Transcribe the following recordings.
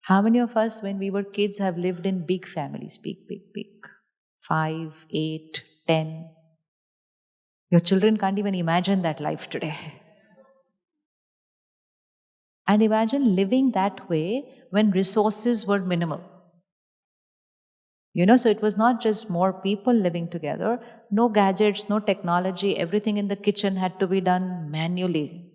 How many of us, when we were kids, have lived in big families? Big, big, big. 5, 8, 10. Your children can't even imagine that life today. And imagine living that way when resources were minimal. So it was not just more people living together, no gadgets, no technology, everything in the kitchen had to be done manually.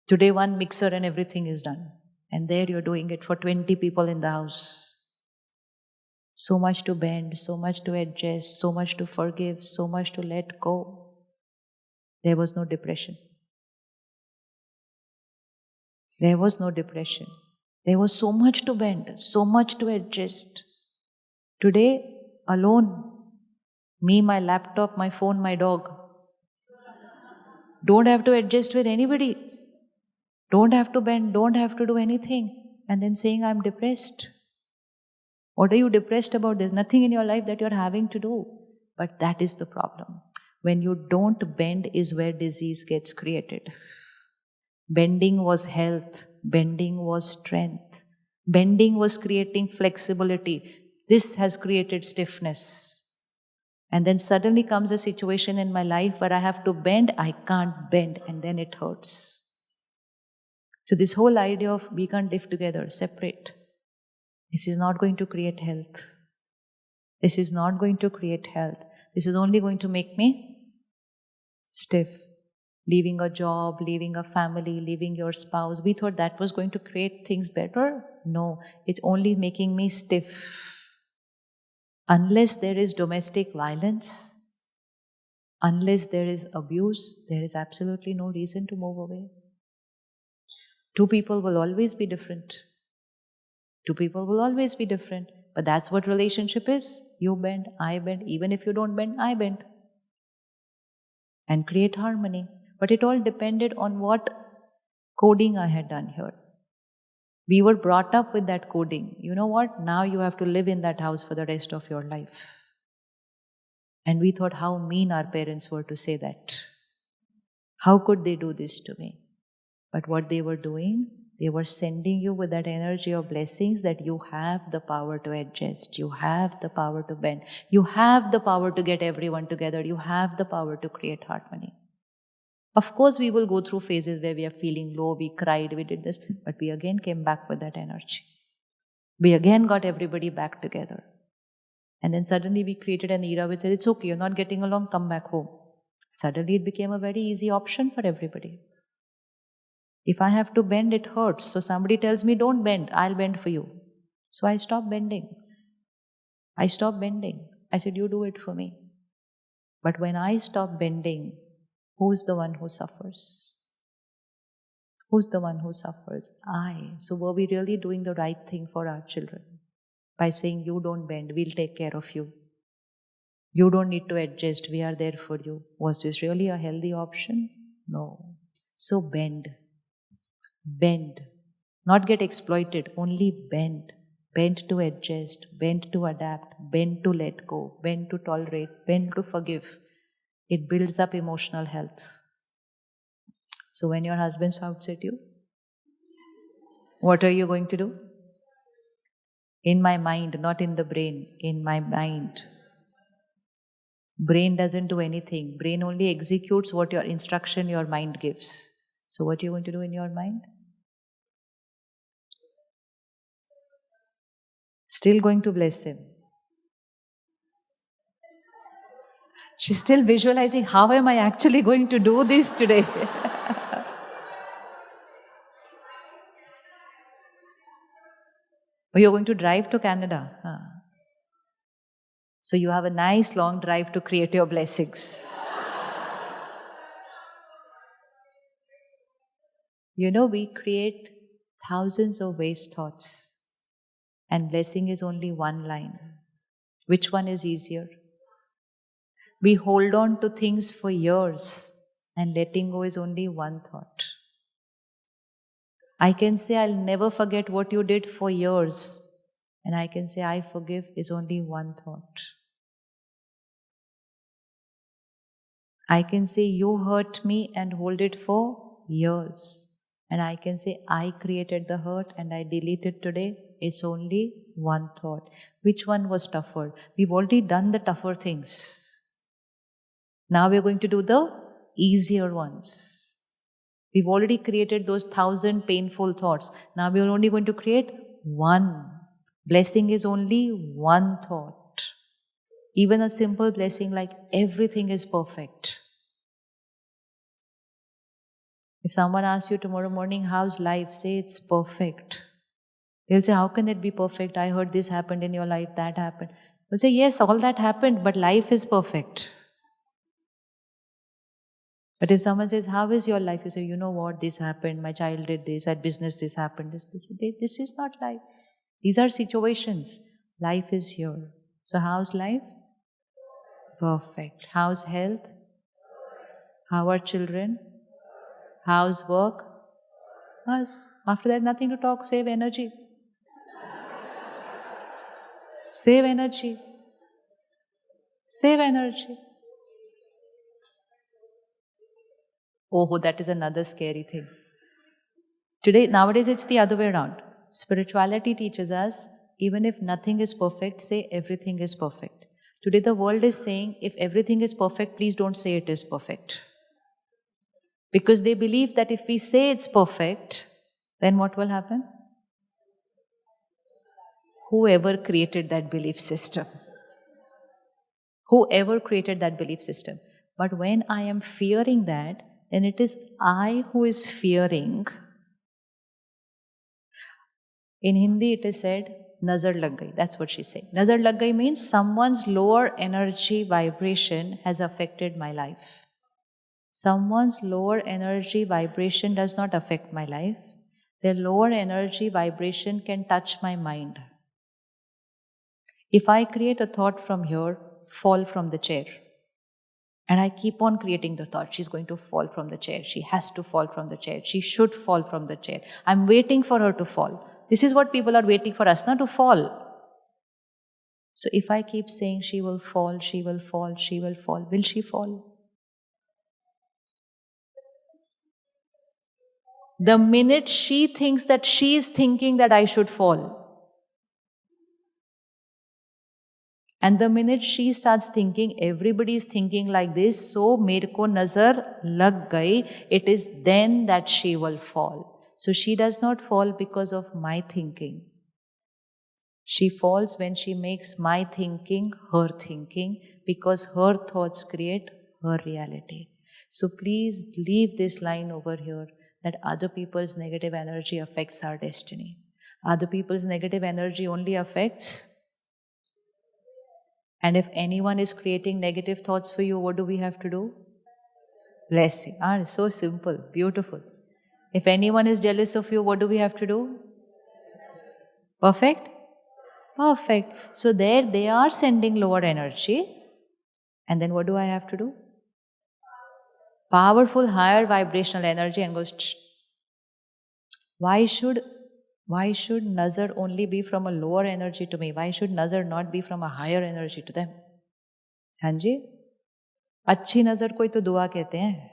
Today, one mixer and everything is done. And there you're doing it for 20 people in the house. So much to bend, so much to adjust, so much to forgive, so much to let go. There was no depression. There was no depression. There was so much to bend, so much to adjust. Today, alone, me, my laptop, my phone, my dog. Don't have to adjust with anybody. Don't have to bend, don't have to do anything. And then saying, I'm depressed. What are you depressed about? There's nothing in your life that you're having to do. But that is the problem. When you don't bend is where disease gets created. Bending was health. Bending was strength. Bending was creating flexibility. This has created stiffness. And then suddenly comes a situation in my life where I have to bend, I can't bend, and then it hurts. So this whole idea of we can't live together, separate, this is not going to create health. This is not going to create health. This is only going to make me stiff. Leaving a job, leaving a family, leaving your spouse. We thought that was going to create things better. No, it's only making me stiff. Unless there is domestic violence, unless there is abuse, there is absolutely no reason to move away. Two people will always be different. Two people will always be different. But that's what relationship is. You bend, I bend. Even if you don't bend, I bend. And create harmony. But it all depended on what coding I had done here. We were brought up with that coding. You know what? Now you have to live in that house for the rest of your life. And we thought how mean our parents were to say that. How could they do this to me? But what they were doing, they were sending you with that energy of blessings that you have the power to adjust, you have the power to bend, you have the power to get everyone together, you have the power to create harmony. Of course, we will go through phases where we are feeling low, we cried, we did this, but we again came back with that energy. We again got everybody back together. And then suddenly we created an era which said, it's okay, you're not getting along, come back home. Suddenly it became a very easy option for everybody. If I have to bend, it hurts. So somebody tells me, don't bend, I'll bend for you. So I stopped bending. I stopped bending. I said, you do it for me. But when I stop bending, who's the one who suffers? Who's the one who suffers? I. So were we really doing the right thing for our children? By saying, you don't bend, we'll take care of you. You don't need to adjust, we are there for you. Was this really a healthy option? No. So bend. Bend. Not get exploited, only bend. Bend to adjust, bend to adapt, bend to let go, bend to tolerate, bend to forgive. It builds up emotional health. So when your husband shouts at you, what are you going to do? In my mind, not in the brain, in my mind. Brain doesn't do anything. Brain only executes what your instruction your mind gives. So what are you going to do in your mind? Still going to bless him. She's still visualizing, how am I actually going to do this today? Oh, you're going to drive to Canada. Huh. So you have a nice long drive to create your blessings. We create thousands of waste thoughts. And blessing is only one line. Which one is easier? We hold on to things for years, and letting go is only one thought. I can say, I'll never forget what you did for years. And I can say, I forgive is only one thought. I can say, you hurt me and hold it for years. And I can say, I created the hurt and I delete it today. It's only one thought. Which one was tougher? We've already done the tougher things. Now we're going to do the easier ones. We've already created those 1,000 painful thoughts. Now we're only going to create one. Blessing is only one thought. Even a simple blessing like everything is perfect. If someone asks you tomorrow morning, how's life? Say it's perfect. They'll say, how can it be perfect? I heard this happened in your life, that happened. We'll say, yes, all that happened, but life is perfect. But if someone says, how is your life? You say, you know what, this happened, my child did this, at business this happened, this is not life. These are situations. Life is here. So how's life? Perfect. How's health? How are children? How's work? Us. After that, nothing to talk, save energy. Save energy. Save energy. Oh, that is another scary thing. Nowadays, it's the other way around. Spirituality teaches us, even if nothing is perfect, say everything is perfect. Today, the world is saying, if everything is perfect, please don't say it is perfect. Because they believe that if we say it's perfect, then what will happen? Whoever created that belief system. Whoever created that belief system. But when I am fearing that, then it is I who is fearing. In Hindi it is said, nazar lag gayi. That's what she said. Nazar lag gayi means someone's lower energy vibration has affected my life. Someone's lower energy vibration does not affect my life. Their lower energy vibration can touch my mind. If I create a thought from here, fall from the chair. And I keep on creating the thought, she's going to fall from the chair. She has to fall from the chair. She should fall from the chair. I'm waiting for her to fall. This is what people are waiting for us, not to fall. So if I keep saying she will fall, she will fall, she will fall, will she fall? The minute she thinks that she is thinking that I should fall, and the minute she starts thinking, everybody is thinking like this, so mere ko nazar lag gayi, it is then that she will fall. So she does not fall because of my thinking. She falls when she makes my thinking her thinking, because her thoughts create her reality. So please leave this line over here that other people's negative energy affects our destiny. Other people's negative energy only affects. And if anyone is creating negative thoughts for you, what do we have to do? Blessing. It's so simple, beautiful. If anyone is jealous of you, what do we have to do? Perfect? Perfect. So there they are sending lower energy. And then what do I have to do? Powerful higher vibrational energy, and goes, Tsh. Why should nazar only be from a lower energy to me? Why should nazar not be from a higher energy to them? Hanji? अच्छी नजर कोई तो दुआ कहते हैं,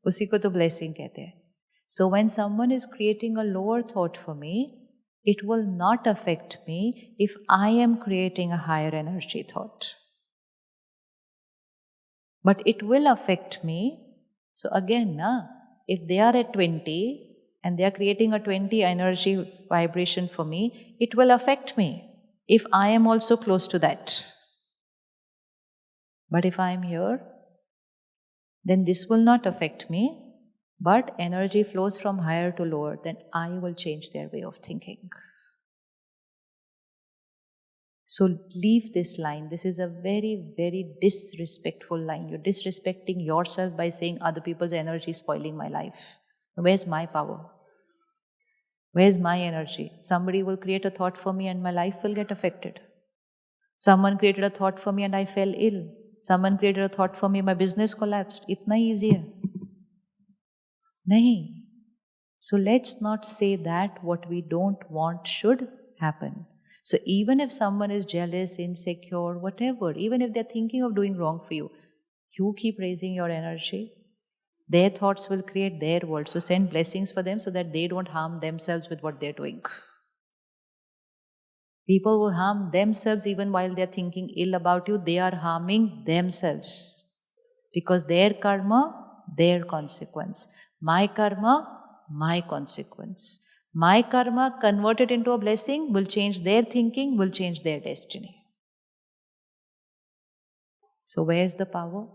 उसी को तो blessing कहते हैं. So when someone is creating a lower thought for me, it will not affect me if I am creating a higher energy thought. But it will affect me. So again, if they are at 20 and they are creating a 20 energy vibration for me, it will affect me if I am also close to that. But if I am here, then this will not affect me, but energy flows from higher to lower, then I will change their way of thinking. So leave this line. This is a very, very disrespectful line. You're disrespecting yourself by saying other people's energy is spoiling my life. Where's my power? Where's my energy? Somebody will create a thought for me and my life will get affected. Someone created a thought for me and I fell ill. Someone created a thought for me, my business collapsed. Itna easy hai. Nahi. So let's not say that what we don't want should happen. So even if someone is jealous, insecure, whatever, even if they're thinking of doing wrong for you, you keep raising your energy. Their thoughts will create their world. So send blessings for them so that they don't harm themselves with what they're doing. People will harm themselves even while they're thinking ill about you. They are harming themselves. Because their karma, their consequence. My karma, my consequence. My karma converted into a blessing will change their thinking, will change their destiny. So where's the power?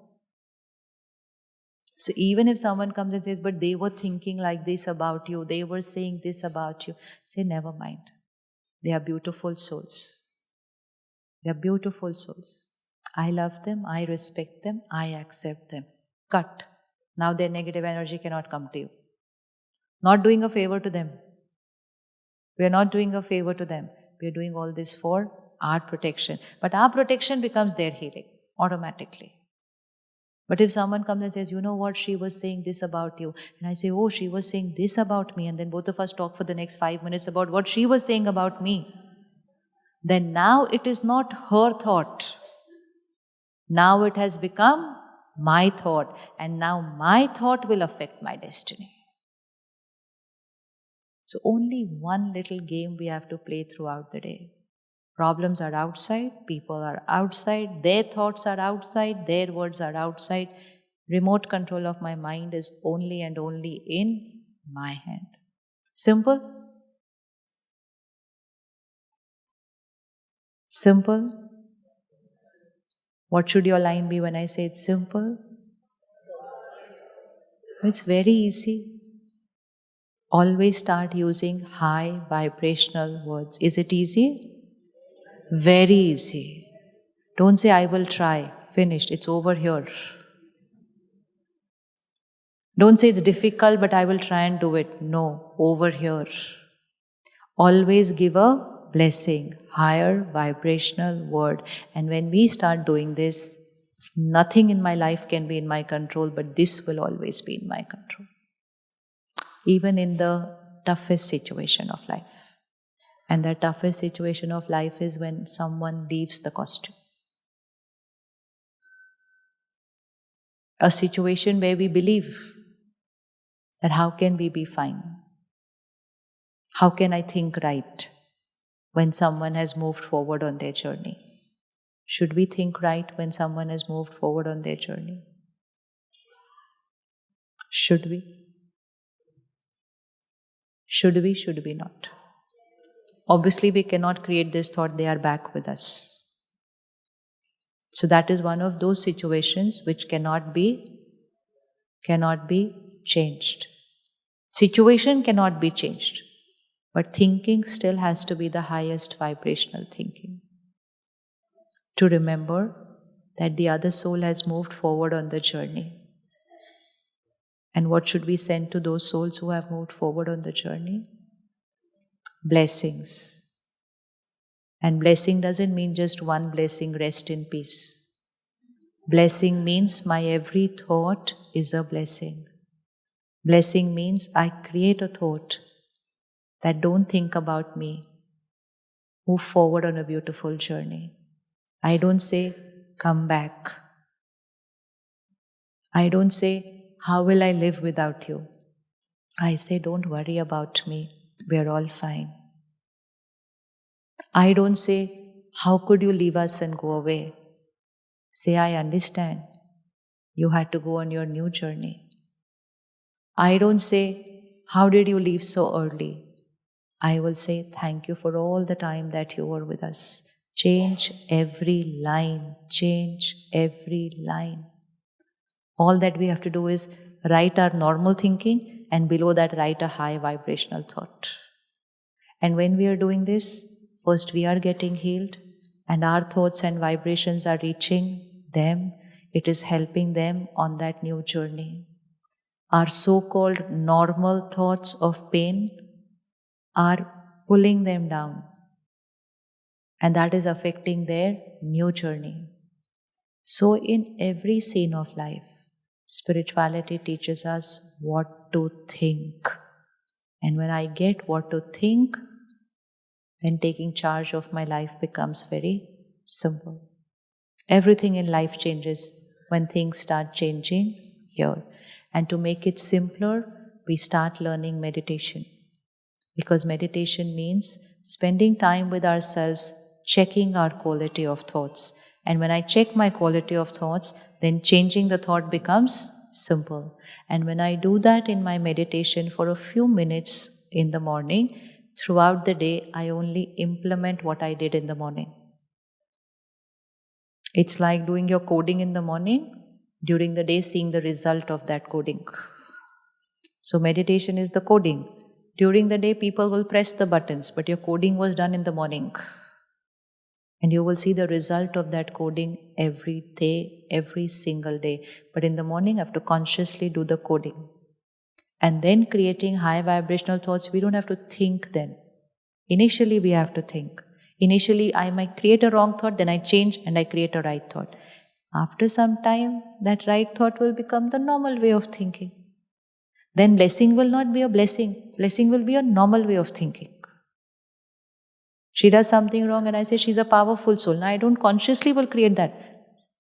So even if someone comes and says, but they were thinking like this about you, they were saying this about you, say, never mind. They are beautiful souls. They are beautiful souls. I love them, I respect them, I accept them. Cut. Now their negative energy cannot come to you. Not doing a favor to them. We are not doing a favor to them. We are doing all this for our protection. But our protection becomes their healing automatically. But if someone comes and says, you know what, she was saying this about you. And I say, oh, she was saying this about me. And then both of us talk for the next 5 minutes about what she was saying about me. Then now it is not her thought. Now it has become my thought. And now my thought will affect my destiny. So only one little game we have to play throughout the day. Problems are outside, people are outside, their thoughts are outside, their words are outside. Remote control of my mind is only and only in my hand. Simple? Simple? What should your line be when I say it's simple? It's very easy. Always start using high vibrational words. Is it easy? Very easy. Don't say, I will try. Finished. It's over here. Don't say it's difficult, but I will try and do it. No, over here. Always give a blessing, higher vibrational word. And when we start doing this, nothing in my life can be in my control, but this will always be in my control. Even in the toughest situation of life. And the toughest situation of life is when someone leaves the costume. A situation where we believe that how can we be fine? How can I think right when someone has moved forward on their journey? Should we think right when someone has moved forward on their journey? Should we? Should we? Should we not? Obviously, we cannot create this thought, they are back with us. So that is one of those situations which cannot be changed. Situation cannot be changed. But thinking still has to be the highest vibrational thinking. To remember that the other soul has moved forward on the journey. And what should we send to those souls who have moved forward on the journey? Blessings. And blessing doesn't mean just one blessing, rest in peace. Blessing means my every thought is a blessing. Blessing means I create a thought that don't think about me. Move forward on a beautiful journey. I don't say, come back. I don't say, how will I live without you? I say, don't worry about me. We're all fine. I don't say, how could you leave us and go away? Say, I understand. You had to go on your new journey. I don't say, how did you leave so early? I will say, thank you for all the time that you were with us. Change every line. Change every line. All that we have to do is write our normal thinking and below that write a high vibrational thought. And when we are doing this, first we are getting healed and our thoughts and vibrations are reaching them. It is helping them on that new journey. Our so-called normal thoughts of pain are pulling them down. And that is affecting their new journey. So in every scene of life, spirituality teaches us what to think. And when I get what to think, then taking charge of my life becomes very simple. Everything in life changes when things start changing here. And to make it simpler, we start learning meditation. Because meditation means spending time with ourselves, checking our quality of thoughts. And when I check my quality of thoughts, then changing the thought becomes simple. And when I do that in my meditation for a few minutes in the morning, throughout the day, I only implement what I did in the morning. It's like doing your coding in the morning, during the day, seeing the result of that coding. So, meditation is the coding. During the day, people will press the buttons, but your coding was done in the morning. And you will see the result of that coding every day, every single day. But in the morning, I have to consciously do the coding. And then creating high vibrational thoughts, we don't have to think then. Initially, we have to think. Initially, I might create a wrong thought, then I change and I create a right thought. After some time, that right thought will become the normal way of thinking. Then blessing will not be a blessing. Blessing will be a normal way of thinking. She does something wrong and I say she's a powerful soul. Now I don't consciously will create that.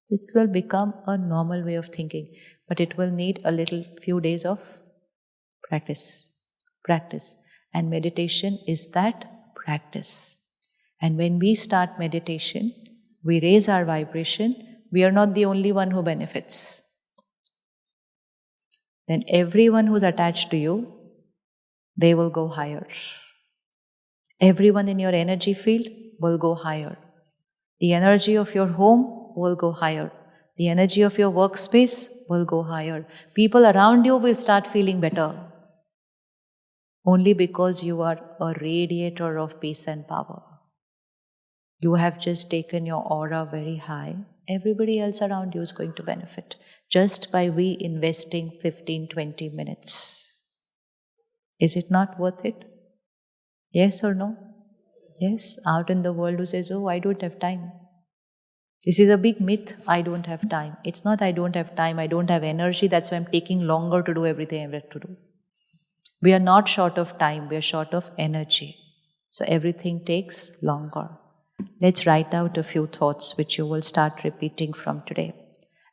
It will become a normal way of thinking. But it will need a little few days of practice. Practice. And meditation is that practice. And when we start meditation, we raise our vibration. We are not the only one who benefits. Then everyone who's attached to you, they will go higher. Everyone in your energy field will go higher. The energy of your home will go higher. The energy of your workspace will go higher. People around you will start feeling better. Only because you are a radiator of peace and power. You have just taken your aura very high. Everybody else around you is going to benefit just by we investing 15-20 minutes. Is it not worth it? Yes or no? Yes, out in the world who says, oh, I don't have time. This is a big myth, I don't have time. It's not I don't have time, I don't have energy, that's why I'm taking longer to do everything I have to do. We are not short of time, we are short of energy. So everything takes longer. Let's write out a few thoughts which you will start repeating from today.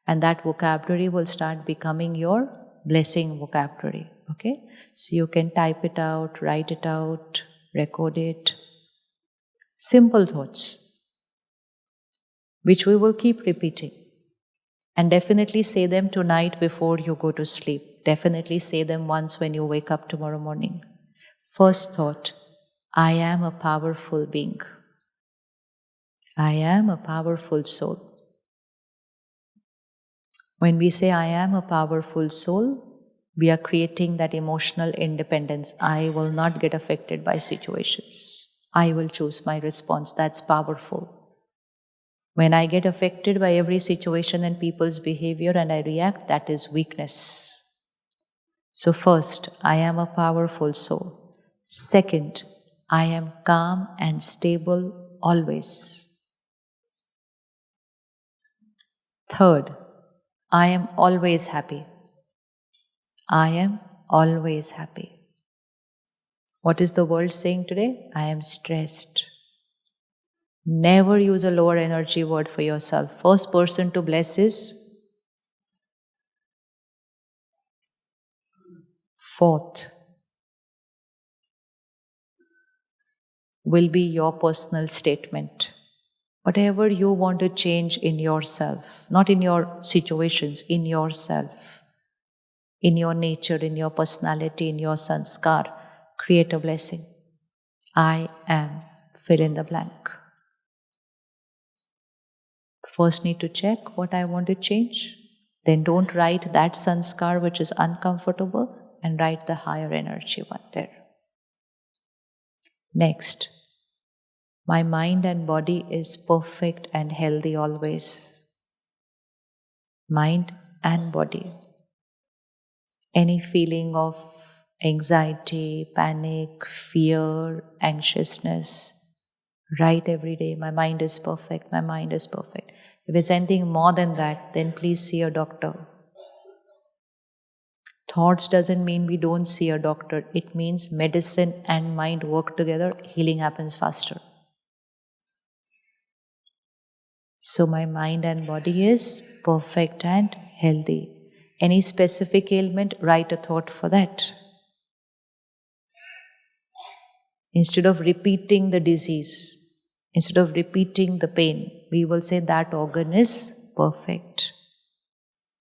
And that vocabulary will start becoming your blessing vocabulary. Okay? So you can type it out, write it out, record it. Simple thoughts, which we will keep repeating. And definitely say them tonight before you go to sleep. Definitely say them once when you wake up tomorrow morning. First thought, I am a powerful being. I am a powerful soul. When we say I am a powerful soul, we are creating that emotional independence. I will not get affected by situations. I will choose my response. That's powerful. When I get affected by every situation and people's behavior and I react, that is weakness. So first, I am a powerful soul. Second, I am calm and stable always. Third, I am always happy. I am always happy. What is the world saying today? I am stressed. Never use a lower energy word for yourself. First person to bless is fourth. Will be your personal statement. Whatever you want to change in yourself, not in your situations, in yourself, in your nature, in your personality, in your sanskar, create a blessing. I am, fill in the blank. First need to check what I want to change. Then don't write that sanskar which is uncomfortable and write the higher energy one there. Next, my mind and body is perfect and healthy always. Mind and body. Any feeling of anxiety, panic, fear, anxiousness, write every day, my mind is perfect, my mind is perfect. If it's anything more than that, then please see a doctor. Thoughts doesn't mean we don't see a doctor. It means medicine and mind work together, healing happens faster. So my mind and body is perfect and healthy. Any specific ailment, write a thought for that. Instead of repeating the disease, instead of repeating the pain, we will say that organ is perfect.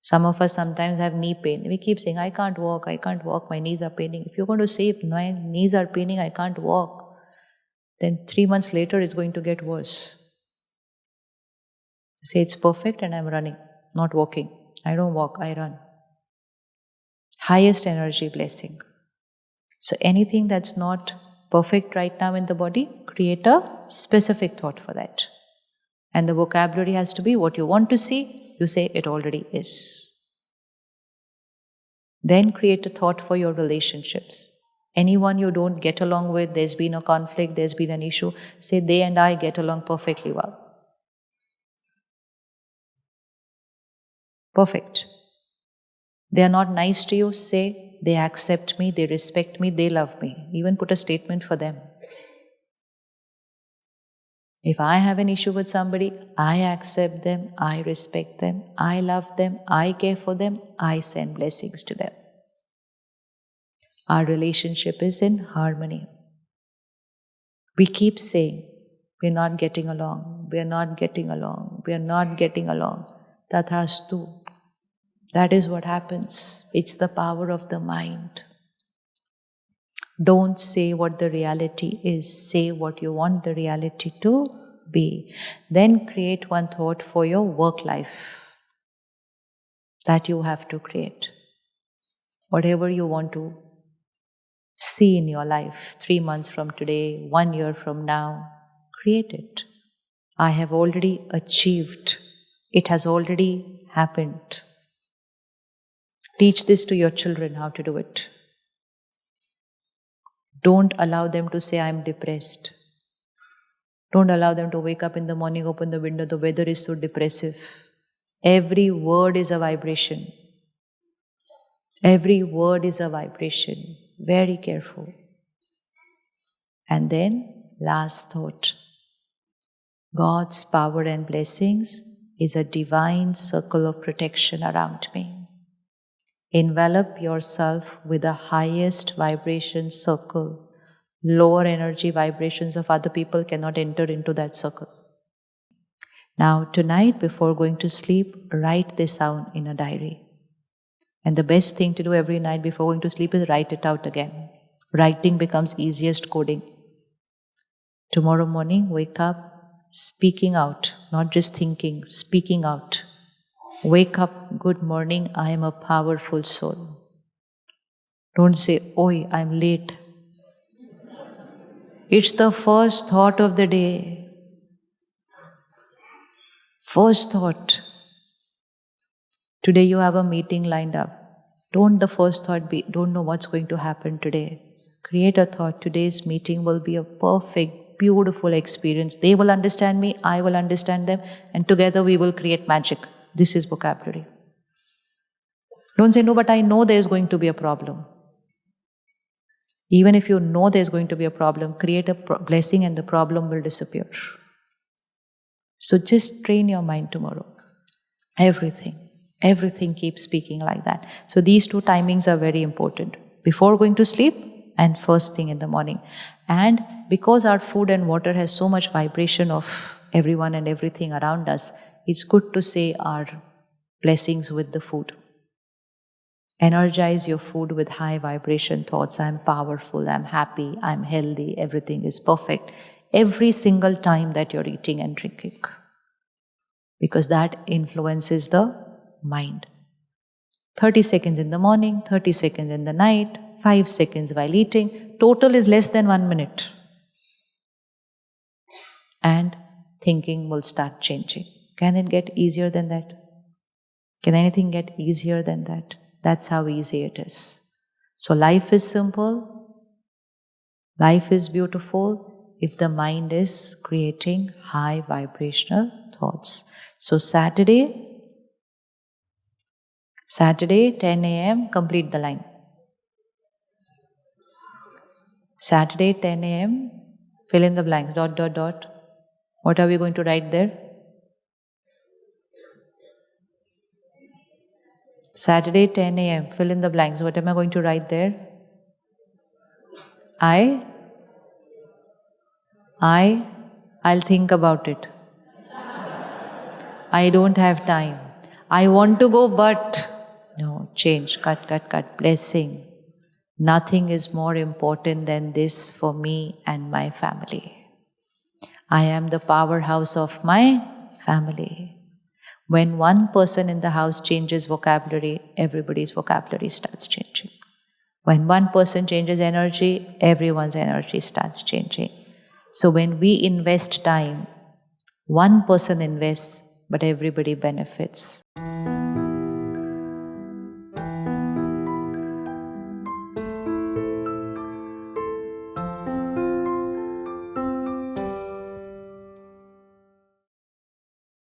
Some of us sometimes have knee pain. We keep saying, I can't walk, my knees are paining. If you're going to say, my knees are paining, I can't walk, then 3 months later it's going to get worse. Say it's perfect and I'm running, not walking. I don't walk, I run. Highest energy blessing. So anything that's not perfect right now in the body, create a specific thought for that. And the vocabulary has to be what you want to see, you say it already is. Then create a thought for your relationships. Anyone you don't get along with, there's been a conflict, there's been an issue, say they and I get along perfectly well. Perfect. They are not nice to you, say they accept me, they respect me, they love me. Even put a statement for them. If I have an issue with somebody, I accept them, I respect them, I love them, I care for them, I send blessings to them. Our relationship is in harmony. We keep saying, we're not getting along, we're not getting along, we're not getting along. Tathastu. That is what happens. It's the power of the mind. Don't say what the reality is. Say what you want the reality to be. Then create one thought for your work life that you have to create. Whatever you want to see in your life, 3 months from today, 1 year from now, create it. I have already achieved. It has already happened. Teach this to your children how to do it. Don't allow them to say, I'm depressed. Don't allow them to wake up in the morning, open the window, the weather is so depressive. Every word is a vibration. Every word is a vibration. Very careful. And then, last thought. God's power and blessings is a divine circle of protection around me. Envelop yourself with the highest vibration circle. Lower energy vibrations of other people cannot enter into that circle. Now, tonight, before going to sleep, write this down in a diary. And the best thing to do every night before going to sleep is write it out again. Writing becomes easiest coding. Tomorrow morning, wake up speaking out, not just thinking, speaking out. Wake up, good morning, I am a powerful soul. Don't say, oi, I'm late. It's the first thought of the day. First thought. Today you have a meeting lined up. Don't the first thought be, don't know what's going to happen today. Create a thought, today's meeting will be a perfect, beautiful experience. They will understand me, I will understand them, and together we will create magic. This is vocabulary. Don't say, no, but I know there's going to be a problem. Even if you know there's going to be a problem, create a blessing and the problem will disappear. So just train your mind tomorrow. Everything keeps speaking like that. So these 2 timings are very important. Before going to sleep and first thing in the morning. And because our food and water has so much vibration of everyone and everything around us, it's good to say our blessings with the food. Energize your food with high vibration thoughts. I'm powerful, I'm happy, I'm healthy, everything is perfect. Every single time that you're eating and drinking. Because that influences the mind. 30 seconds in the morning, 30 seconds in the night, 5 seconds while eating. Total is less than 1 minute. And thinking will start changing. Can it get easier than that? Can anything get easier than that? That's how easy it is. So life is simple. Life is beautiful if the mind is creating high vibrational thoughts. So Saturday 10 a.m. complete the line. Saturday 10 a.m. fill in the blanks, ... What are we going to write there? Saturday 10 a.m. Fill in the blanks. What am I going to write there? I, I'll think about it. I don't have time. I want to go, but no, change, cut. Blessing. Nothing is more important than this for me and my family. I am the powerhouse of my family. When one person in the house changes vocabulary, everybody's vocabulary starts changing. When one person changes energy, everyone's energy starts changing. So when we invest time, one person invests, but everybody benefits.